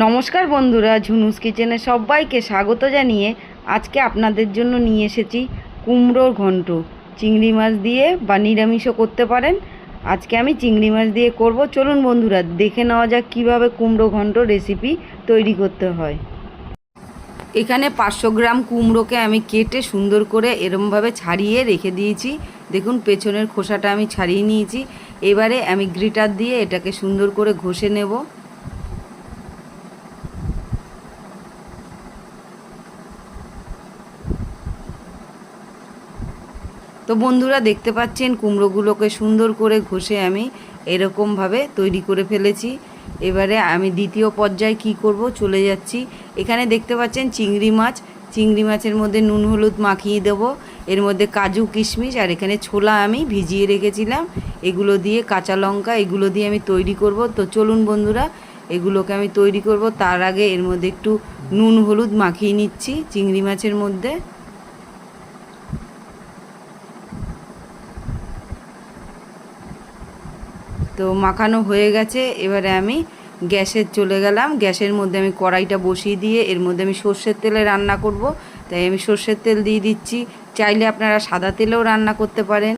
নমস্কার বন্ধুরা, ঝুনুস কিচেনে সবাইকে স্বাগত জানিয়ে আজকে আপনাদের জন্য নিয়ে এসেছি কুমড়োর ঘন্ট। চিংড়ি মাছ দিয়ে বা নিরামিষও করতে পারেন। আজকে আমি চিংড়ি মাছ দিয়ে করব। চলুন বন্ধুরা, দেখে নেওয়া যাক কীভাবে কুমড়ো ঘন্ট রেসিপি তৈরি করতে হয়। এখানে 500 গ্রাম কুমড়োকে আমি কেটে সুন্দর করে এরমভাবে ছাড়িয়ে রেখে দিয়েছি। দেখুন, পেছনের খোসাটা আমি ছাড়িয়ে নিয়েছি। এবারে আমি গ্রেটার দিয়ে এটাকে সুন্দর করে ঘষে নেব। তো বন্ধুরা, দেখতে পাচ্ছেন কুমড়োগুলোকে সুন্দর করে ঘষে আমি এরকমভাবে তৈরি করে ফেলেছি। এবারে আমি দ্বিতীয় পর্যায়ে কি করব চলে যাচ্ছি। এখানে দেখতে পাচ্ছেন চিংড়ি মাছ। চিংড়ি মাছের মধ্যে নুন হলুদ মাখিয়ে দেব। এর মধ্যে কাজু কিশমিশ আর এখানে ছোলা আমি ভিজিয়ে রেখেছিলাম, এগুলো দিয়ে কাঁচা লঙ্কা এগুলো দিয়ে আমি তৈরি করব। তো চলুন বন্ধুরা, এগুলোকে আমি তৈরি করব। তার আগে এর মধ্যে একটু নুন হলুদ মাখিয়ে নিচ্ছি চিংড়ি মাছের মধ্যে। তো মাখানো হয়ে গেছে। এবারে আমি গ্যাসে চলে গেলাম। গ্যাসের মধ্যে আমি কড়াইটা বসিয়ে দিয়ে এর মধ্যে আমি সর্ষের তেলে রান্না করব, তাই আমি সর্ষের তেল দিয়ে দিচ্ছি। চাইলে আপনারা সাদা তেলেও রান্না করতে পারেন।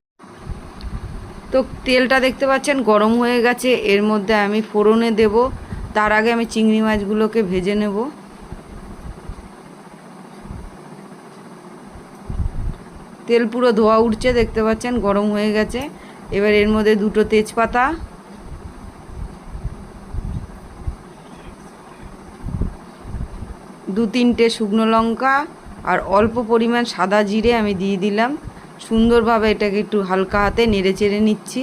তো তেলটা দেখতে পাচ্ছেন গরম হয়ে গেছে। এর মধ্যে আমি ফোড়নে দেব। তার আগে আমি চিংড়ি মাছগুলোকে ভেজে নেব। তেল পুরো ধোয়া উঠছে, দেখতে পাচ্ছেন গরম হয়ে গেছে। এবার এর মধ্যে দুটো তেজপাতা, দু তিনটে শুকনো লঙ্কা আর অল্প পরিমাণ সাদা জিরে আমি দিয়ে দিলাম। সুন্দরভাবে এটাকে একটু হালকা হাতে নেড়ে চেড়ে নিচ্ছি।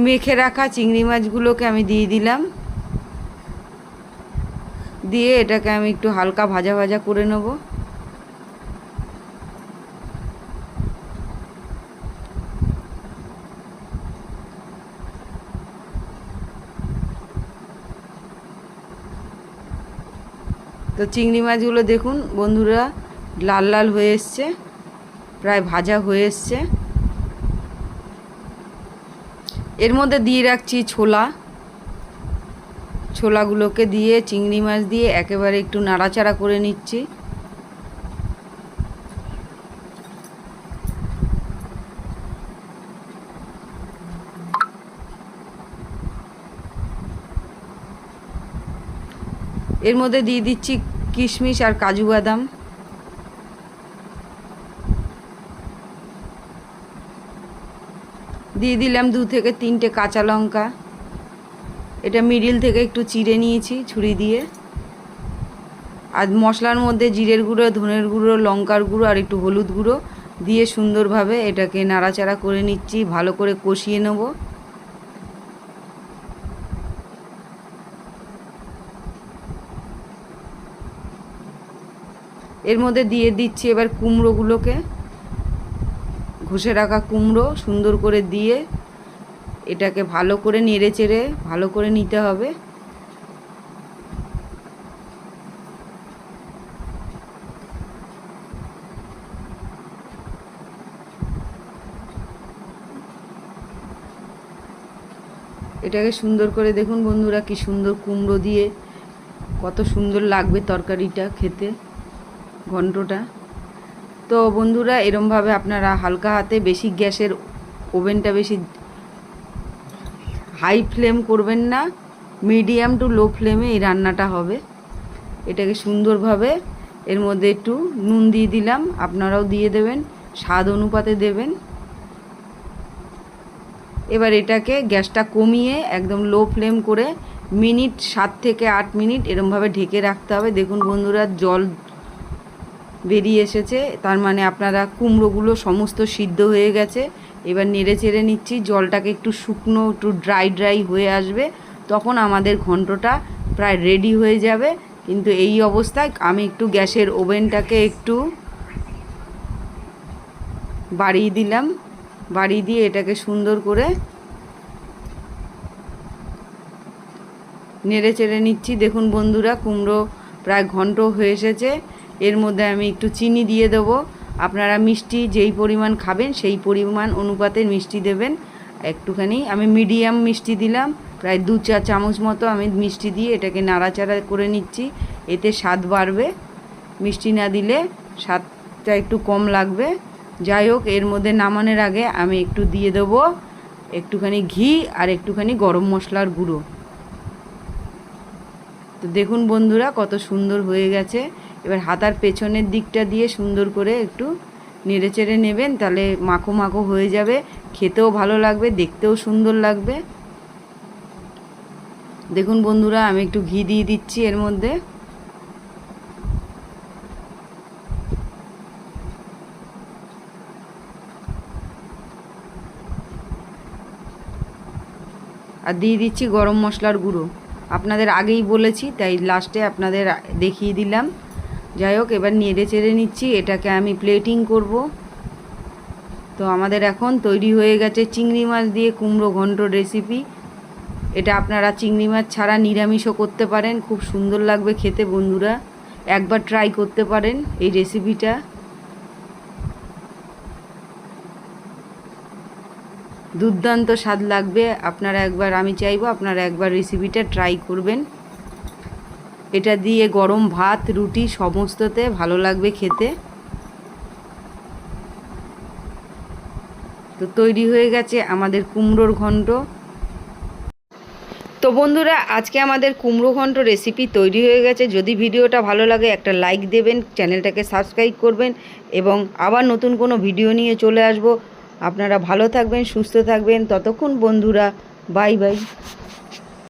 মেখে রাখা চিংড়ি মাছগুলোকে আমি দিয়ে দিলাম। দিয়ে এটাকে আমি একটু হালকা ভাজা ভাজা করে নেব। তো চিংড়ি মাছগুলো দেখুন বন্ধুরা, লাল লাল হয়ে এসছে, প্রায় ভাজা হয়ে এসছে। এর মধ্যে দিয়ে রাখছি ছোলা। ছোলাগুলোকে দিয়ে চিংড়ি মাছ দিয়ে একেবারে একটু নাড়াচাড়া করে নিচ্ছি। এর মধ্যে দিয়ে দিচ্ছি কিশমিশ আর কাজু বাদাম। দিয়ে দিলাম 2 থেকে 3টে কাঁচা লঙ্কা। এটা মিডিল থেকে একটু চিড়ে নিয়েছি ছুরি দিয়ে। আর মশলার মধ্যে জিরের গুঁড়ো, ধনের গুঁড়ো, লঙ্কার গুঁড়ো আর একটু হলুদ গুঁড়ো দিয়ে সুন্দরভাবে এটাকে নাড়াচাড়া করে নিচ্ছি, ভালো করে কষিয়ে নেব। এর মধ্যে দিয়ে দিচ্ছি এবার কুমড়োগুলোকে, ঘষে রাখা কুমড়ো সুন্দর করে দিয়ে এটাকে ভালো করে নেড়ে চেড়ে ভালো করে নিতে হবে। এটাকে সুন্দর করে দেখুন বন্ধুরা, কি সুন্দর কুমড়ো দিয়ে কত সুন্দর লাগবে তরকারিটা খেতে, ঘন্টটা। তো বন্ধুরা, এরমভাবে আপনারা হালকা হাতে, বেশি গ্যাসের ওভেনটা বেশি হাই ফ্লেম করবেন না, মিডিয়াম টু লো ফ্লেমে এই রান্নাটা হবে। এটাকে সুন্দরভাবে এর মধ্যে একটু নুন দিয়ে দিলাম, আপনারাও দিয়ে দেবেন, স্বাদ অনুপাতে দেবেন। এবার এটাকে গ্যাসটা কমিয়ে একদম লো ফ্লেম করে 7 থেকে 8 মিনিট এরমভাবে ঢেকে রাখতে হবে। দেখুন বন্ধুরা, জল বেরিয়ে এসেছে, তার মানে আপনারা কুমড়োগুলো সমস্ত সিদ্ধ হয়ে গেছে। এবার নেড়ে চেড়ে নিচ্ছি। জলটাকে একটু শুকনো, একটু ড্রাই হয়ে আসবে, তখন আমাদের ঘন্টটা প্রায় রেডি হয়ে যাবে। কিন্তু এই অবস্থায় আমি একটু গ্যাসের ওভেনটাকে একটু বাড়িয়ে দিলাম। বাড়িয়ে দিয়ে এটাকে সুন্দর করে নেড়ে চেড়ে নিচ্ছি। দেখুন বন্ধুরা, কুমড়ো প্রায় ঘন্ট হয়ে এসেছে। এর মধ্যে আমি একটু চিনি দিয়ে দেবো। আপনারা মিষ্টি যেই পরিমাণ খাবেন সেই পরিমাণ অনুপাতে মিষ্টি দেবেন। একটুখানি আমি মিডিয়াম মিষ্টি দিলাম, প্রায় 2-4 চামচ মতো আমি মিষ্টি দিয়ে এটাকে নাড়াচাড়া করে নিচ্ছি। এতে স্বাদ বাড়বে, মিষ্টি না দিলে স্বাদটা একটু কম লাগবে। যাই হোক, এর মধ্যে নামানোর আগে আমি একটু দিয়ে দেবো একটুখানি ঘি আর একটুখানি গরম মশলার গুঁড়ো। তো দেখুন বন্ধুরা কত সুন্দর হয়ে গেছে। এবার হাতার পেছনের দিকটা দিয়ে সুন্দর করে একটু নেড়ে চেড়ে নেবেন, তাহলে মাখো মাখো হয়ে যাবে, খেতেও ভালো লাগবে, দেখতেও সুন্দর লাগবে। দেখুন বন্ধুরা, আমি একটু ঘি দিয়ে দিচ্ছি এর মধ্যে। আর দিয়ে দিচ্ছি গরম মশলার গুঁড়ো। আপনাদের আগেই বলেছি, তাই লাস্টে আপনাদের দেখিয়ে দিলাম। যাই হোক, এবার নেড়ে চেড়ে নিচ্ছি, এটাকে আমি প্লেটিং করব। তো আমাদের এখন তৈরি হয়ে গেছে চিংড়ি মাছ দিয়ে কুমড়ো ঘন্ট রেসিপি। এটা আপনারা চিংড়ি মাছ ছাড়া নিরামিষও করতে পারেন, খুব সুন্দর লাগবে খেতে। বন্ধুরা একবার ট্রাই করতে পারেন এই রেসিপিটা। দুর্দান্ত স্বাদ লাগবে। আপনারা একবার, আমি চাইবো আপনারা একবার রেসিপিটা ট্রাই করবেন। এটা দিয়ে গরম ভাত, রুটি সমস্ততে ভালো লাগবে খেতে। তো তৈরি হয়ে গেছে আমাদের কুমড়োর ঘন্ট। তো বন্ধুরা, আজকে আমাদের কুমড়ো ঘন্ট রেসিপি তৈরি হয়ে গেছে। যদি ভিডিওটা ভালো লাগে একটা লাইক দেবেন, চ্যানেলটাকে সাবস্ক্রাইব করবেন এবং আবার নতুন কোনো ভিডিও নিয়ে চলে আসব। আপনারা ভালো থাকবেন, সুস্থ থাকবেন। ততক্ষণ বন্ধুরা, বাই বাই।